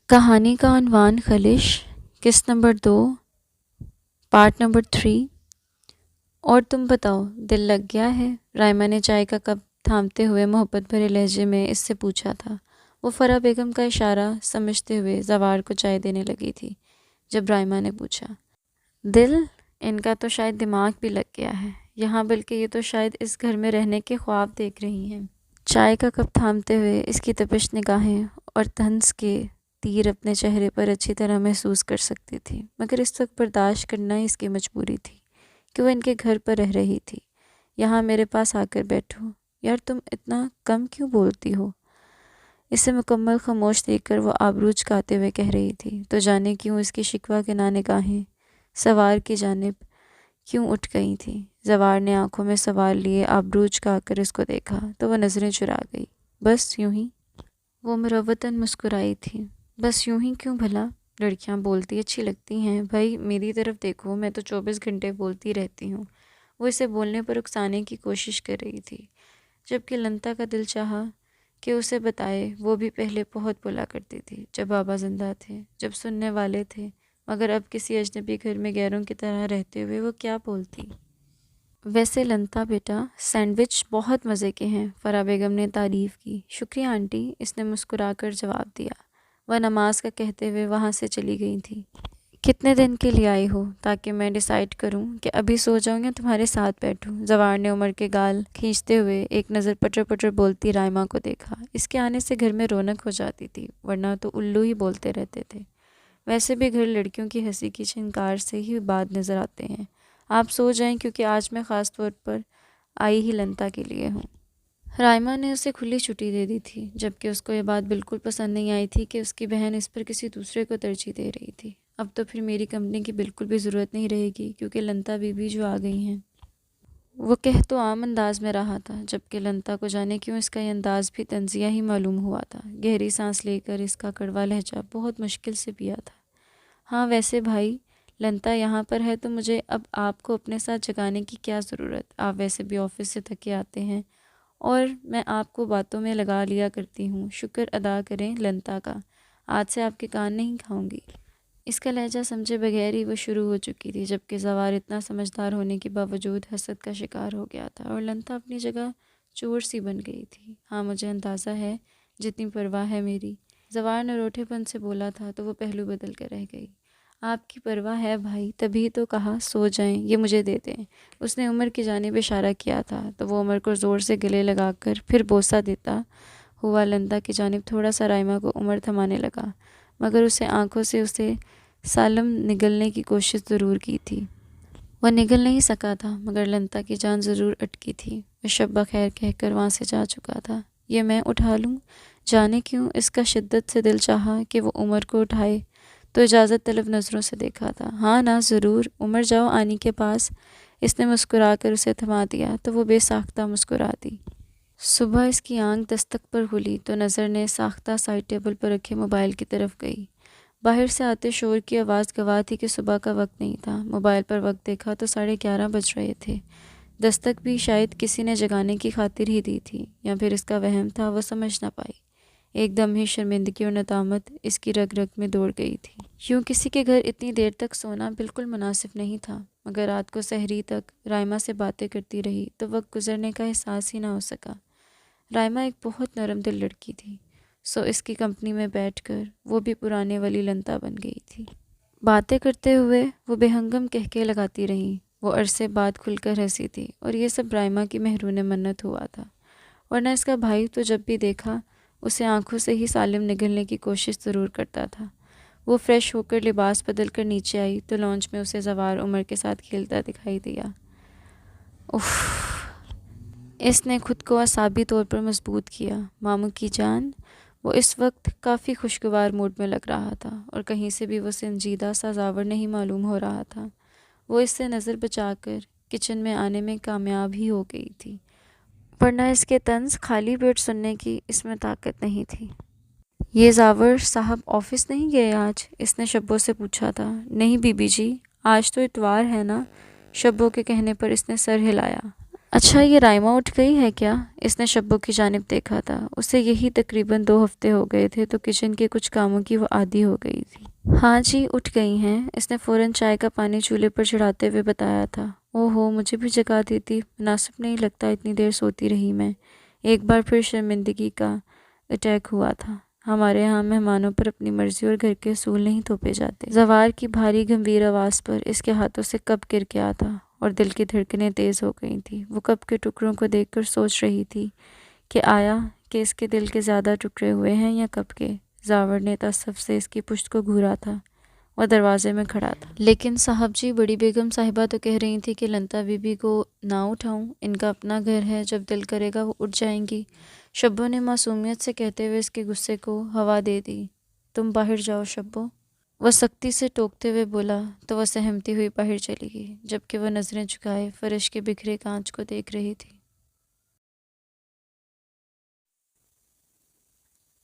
کہانی کا عنوان خلش، قسط نمبر 2، پارٹ نمبر 3۔ اور تم بتاؤ، دل لگ گیا ہے؟ رائمہ نے چائے کا کپ تھامتے ہوئے محبت بھرے لہجے میں اس سے پوچھا تھا۔ وہ فرح بیگم کا اشارہ سمجھتے ہوئے زوار کو چائے دینے لگی تھی جب رائمہ نے پوچھا، دل؟ ان کا تو شاید دماغ بھی لگ گیا ہے یہاں، بلکہ یہ تو شاید اس گھر میں رہنے کے خواب دیکھ رہی ہیں۔ چائے کا کپ تھامتے ہوئے اس کی تپش نگاہیں اور طنز کے تیر اپنے چہرے پر اچھی طرح محسوس کر سکتی تھی، مگر اس وقت برداشت کرنا ہی اس کی مجبوری تھی کہ وہ ان کے گھر پر رہ رہی تھی۔ یہاں میرے پاس آ کر بیٹھو۔ یار تم اتنا کم کیوں بولتی ہو؟ اسے مکمل خاموش دیکھ کر وہ آبرو چکاتے ہوئے کہہ رہی تھی، تو جانے کیوں اس کی شکوہ کے نگاہیں سوار کی جانب کیوں اٹھ گئی تھیں۔ زوار نے آنکھوں میں سوال لیے آبرو چکا کر اس کو دیکھا تو وہ نظریں چرا گئی۔ بس یوں ہی؟ وہ مروتاً مسکرائی تھی۔ بس یوں ہی کیوں بھلا؟ لڑکیاں بولتی اچھی لگتی ہیں بھائی، میری طرف دیکھو، میں تو 24 گھنٹے بولتی رہتی ہوں۔ وہ اسے بولنے پر اکسانے کی کوشش کر رہی تھی، جبکہ لنتا کا دل چاہا کہ اسے بتائے وہ بھی پہلے بہت بولا کرتی تھی جب بابا زندہ تھے، جب سننے والے تھے، مگر اب کسی اجنبی گھر میں غیروں کی طرح رہتے ہوئے وہ کیا بولتی۔ ویسے لنتا بیٹا، سینڈوچ بہت مزے کے ہیں، فرح بیگم نے تعریف کی۔ شکریہ آنٹی، اس نے مسکرا کر جواب دیا۔ وہ نماز کا کہتے ہوئے وہاں سے چلی گئی تھی۔ کتنے دن کے لیے آئی ہو؟ تاکہ میں ڈیسائیڈ کروں کہ ابھی سو جاؤں یا تمہارے ساتھ بیٹھوں۔ زوار نے عمر کے گال کھینچتے ہوئے ایک نظر پٹر پٹر بولتی رائمہ کو دیکھا۔ اس کے آنے سے گھر میں رونق ہو جاتی تھی، ورنہ تو الو ہی بولتے رہتے تھے۔ ویسے بھی گھر لڑکیوں کی ہنسی کی چھنکار سے ہی بعد نظر آتے ہیں۔ آپ سو جائیں، کیونکہ آج میں خاص طور پر آئی ہی لنتا کے لیے ہوں۔ رائمہ نے اسے کھلی چھٹی دے دی تھی، جبکہ اس کو یہ بات بالکل پسند نہیں آئی تھی کہ اس کی بہن اس پر کسی دوسرے کو ترجیح دے رہی تھی۔ اب تو پھر میری کمپنی کی بالکل بھی ضرورت نہیں رہے گی، کیونکہ لنتا بیوی جو آ گئی ہیں۔ وہ کہہ تو عام انداز میں رہا تھا، جبکہ لنتا کو جانے کیوں اس کا یہ انداز بھی طنزیہ ہی معلوم ہوا تھا۔ گہری سانس لے کر اس کا کڑوا لہجہ بہت مشکل سے پیا تھا۔ ہاں ویسے بھائی، لنتا یہاں پر ہے تو مجھے اب آپ کو اپنے ساتھ جگانے کی کیا ضرورت؟ آپ ویسے بھی آفس سے تھکے آتے ہیں اور میں آپ کو باتوں میں لگا لیا کرتی ہوں۔ شکر ادا کریں لنتا کا، آج سے آپ کے کان نہیں کھاؤں گی۔ اس کا لہجہ سمجھے بغیر ہی وہ شروع ہو چکی تھی، جبکہ زوار اتنا سمجھدار ہونے کے باوجود حسد کا شکار ہو گیا تھا، اور لنتا اپنی جگہ چور سی بن گئی تھی۔ ہاں مجھے اندازہ ہے جتنی پرواہ ہے میری، زوار نے روٹھے پن سے بولا تھا تو وہ پہلو بدل کر رہ گئی۔ آپ کی پرواہ ہے بھائی، تبھی تو کہا سو جائیں، یہ مجھے دے دیں۔ اس نے عمر کی جانب اشارہ کیا تھا تو وہ عمر کو زور سے گلے لگا کر پھر بوسہ دیتا ہوا لنتا کی جانب تھوڑا سا رائمہ کو عمر تھمانے لگا، مگر اسے آنکھوں سے اسے سالم نگلنے کی کوشش ضرور کی تھی۔ وہ نگل نہیں سکا تھا، مگر لنتا کی جان ضرور اٹکی تھی۔ وہ شب بخیر کہہ کر وہاں سے جا چکا تھا۔ یہ میں اٹھا لوں؟ جانے کیوں اس کا شدت سے دل چاہا کہ وہ عمر کو اٹھائے تو اجازت طلب نظروں سے دیکھا تھا۔ ہاں نا ضرور، عمر جاؤ آنی کے پاس۔ اس نے مسکرا کر اسے تھما دیا تو وہ بے ساختہ مسکرا دی۔ صبح اس کی آنکھ دستک پر کھلی تو نظر نے ساختہ سائڈ ٹیبل پر رکھے موبائل کی طرف گئی۔ باہر سے آتے شور کی آواز گواہ تھی کہ صبح کا وقت نہیں تھا۔ موبائل پر وقت دیکھا تو 11:30 بج رہے تھے۔ دستک بھی شاید کسی نے جگانے کی خاطر ہی دی تھی، یا پھر اس کا وہم تھا، وہ سمجھ نہ پائی۔ ایک دم ہی شرمندگی اور ندامت اس کی رگ رگ میں دوڑ گئی تھی۔ یوں کسی کے گھر اتنی دیر تک سونا بالکل مناسب نہیں تھا، مگر رات کو سحری تک رائمہ سے باتیں کرتی رہی تو وقت گزرنے کا احساس ہی نہ ہو سکا۔ رائمہ ایک بہت نرم دل لڑکی تھی، سو اس کی کمپنی میں بیٹھ کر وہ بھی پرانے والی لنتا بن گئی تھی۔ باتیں کرتے ہوئے وہ بے ہنگم کہکے لگاتی رہیں۔ وہ عرصے بعد کھل کر ہنسی تھی، اور یہ سب رائمہ کی محرون منت ہوا تھا، ورنہ اس کا بھائی تو جب بھی دیکھا اسے آنکھوں سے ہی سالم نگلنے کی کوشش ضرور کرتا تھا۔ وہ فریش ہو کر لباس بدل کر نیچے آئی تو لانچ میں اسے زوار عمر کے ساتھ کھیلتا دکھائی دیا۔ اف! اس نے خود کو اعصابی طور پر مضبوط کیا۔ ماموں کی جان؟ وہ اس وقت کافی خوشگوار موڈ میں لگ رہا تھا، اور کہیں سے بھی وہ سنجیدہ سا زاور نہیں معلوم ہو رہا تھا۔ وہ اس سے نظر بچا کر کچن میں آنے میں کامیاب ہی ہو گئی تھی، ورنہ اس کے طنز خالی پیٹ سننے کی اس میں طاقت نہیں تھی۔ یہ زاور صاحب آفس نہیں گئے آج؟ اس نے شبو سے پوچھا تھا۔ نہیں بی بی جی، آج تو اتوار ہے نا۔ شبو کے کہنے پر اس نے سر ہلایا۔ اچھا یہ رائما اٹھ گئی ہے کیا؟ اس نے شبو کی جانب دیکھا تھا۔ اسے یہی تقریباً 2 ہفتے ہو گئے تھے تو کچن کے کچھ کاموں کی وہ عادی ہو گئی تھی۔ ہاں جی اٹھ گئی ہیں، اس نے فوراً چائے کا پانی چولہے پر چڑھاتے ہوئے بتایا تھا۔ او ہو مجھے بھی جگا دیتی، مناسب نہیں لگتا اتنی دیر سوتی رہی میں۔ ایک بار پھر شرمندگی کا اٹیک ہوا تھا۔ ہمارے ہاں مہمانوں پر اپنی مرضی اور گھر کے اصول نہیں تھوپے جاتے۔ زوار کی بھاری گمبھیر آواز پر اس کے ہاتھوں سے کپ گر گیا تھا اور دل کی دھڑکنیں تیز ہو گئی تھیں۔ وہ کپ کے ٹکڑوں کو دیکھ کر سوچ رہی تھی کہ آیا کہ اس کے دل کے زیادہ ٹکڑے ہوئے ہیں یا کپ کے۔ زاور نے تاسف سے اس کی پشت کو گھورا تھا۔ وہ دروازے میں کھڑا تھا۔ لیکن صاحب جی، بڑی بیگم صاحبہ تو کہہ رہی تھی کہ لنتا بی بی کو نہ اٹھاؤں، ان کا اپنا گھر ہے، جب دل کرے گا وہ اٹھ جائیں گی۔ شبو نے معصومیت سے کہتے ہوئے اس کے غصے کو ہوا دے دی۔ تم باہر جاؤ شبو، وہ سختی سے ٹوکتے ہوئے بولا تو وہ سہمتی ہوئی باہر چلی گئی، جبکہ وہ نظریں جھکائے فرش کے بکھرے کانچ کو دیکھ رہی تھی۔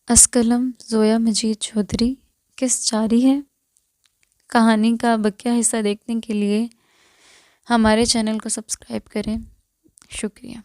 اسکلم زویا مجید چودھری۔ قسط جاری ہے۔ کہانی کا بقیہ حصہ دیکھنے کے لیے ہمارے چینل کو سبسکرائب کریں۔ شکریہ۔